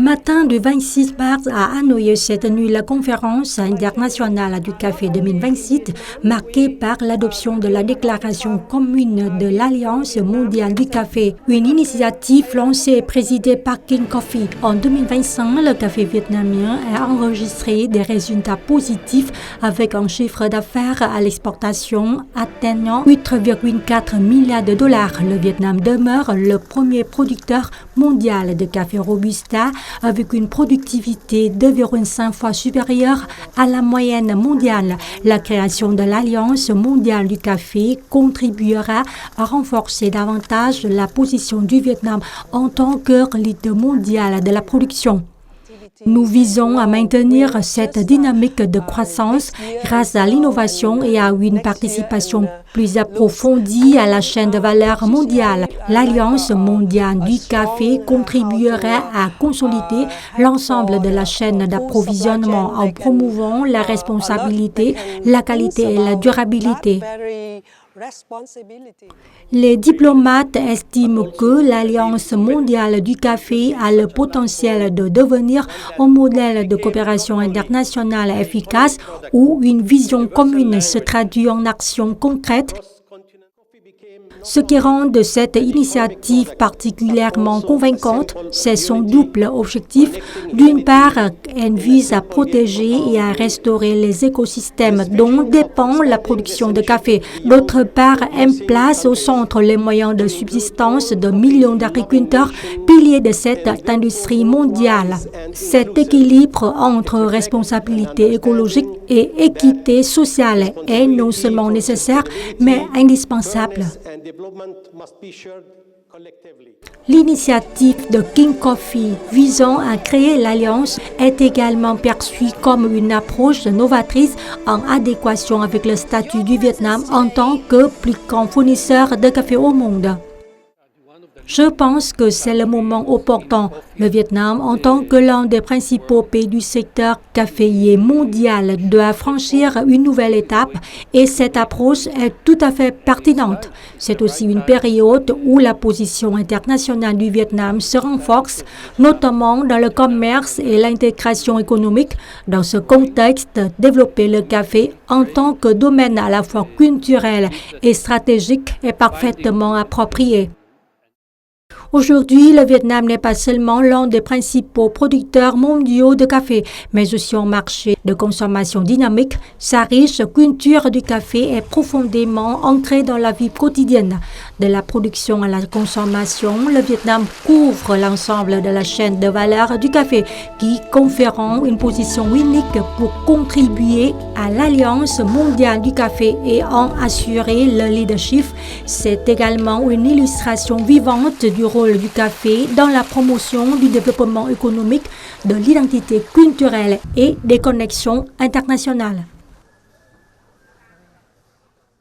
matin du 26 mars à Hanoï s'est tenue la conférence internationale du café 2026, marquée par l'adoption de la déclaration commune de l'Alliance mondiale du café, une initiative lancée et présidée par King Coffee. En 2025, le café vietnamien a enregistré des résultats positifs avec un chiffre d'affaires à l'exportation atteignant 8,4 milliards de dollars. Le Vietnam demeure le premier producteur mondial de café Robusta avec une productivité 2,5 fois supérieure à la moyenne mondiale. La création de l'Alliance mondiale du café contribuera à renforcer davantage la position du Vietnam en tant que leader mondial de la production. Nous visons à maintenir cette dynamique de croissance grâce à l'innovation et à une participation plus approfondie à la chaîne de valeur mondiale. L'Alliance mondiale du café contribuera à consolider l'ensemble de la chaîne d'approvisionnement en promouvant la responsabilité, la qualité et la durabilité. Les diplomates estiment que l'Alliance mondiale du café a le potentiel de devenir un modèle de coopération internationale efficace où une vision commune se traduit en actions concrètes. Ce qui rend de cette initiative particulièrement convaincante, c'est son double objectif. D'une part, elle vise à protéger et à restaurer les écosystèmes dont dépend la production de café. D'autre part, elle place au centre les moyens de subsistance de millions d'agriculteurs, piliers de cette industrie mondiale. Cet équilibre entre responsabilité écologique et équité sociale est non seulement nécessaire, mais indispensable. L'initiative de King Coffee visant à créer l'Alliance est également perçue comme une approche novatrice en adéquation avec le statut du Vietnam en tant que plus grand fournisseur de café au monde. Je pense que c'est le moment opportun. Le Vietnam, en tant que l'un des principaux pays du secteur caféier mondial, doit franchir une nouvelle étape et cette approche est tout à fait pertinente. C'est aussi une période où la position internationale du Vietnam se renforce, notamment dans le commerce et l'intégration économique. Dans ce contexte, développer le café en tant que domaine à la fois culturel et stratégique est parfaitement approprié. Aujourd'hui, le Vietnam n'est pas seulement l'un des principaux producteurs mondiaux de café, mais aussi un marché de consommation dynamique. Sa riche culture du café est profondément ancrée dans la vie quotidienne. De la production à la consommation, le Vietnam couvre l'ensemble de la chaîne de valeur du café, qui conférant une position unique pour contribuer à l'Alliance mondiale du café et en assurer le leadership. C'est également une illustration vivante du rôle du café dans la promotion du développement économique, de l'identité culturelle et des connexions internationales.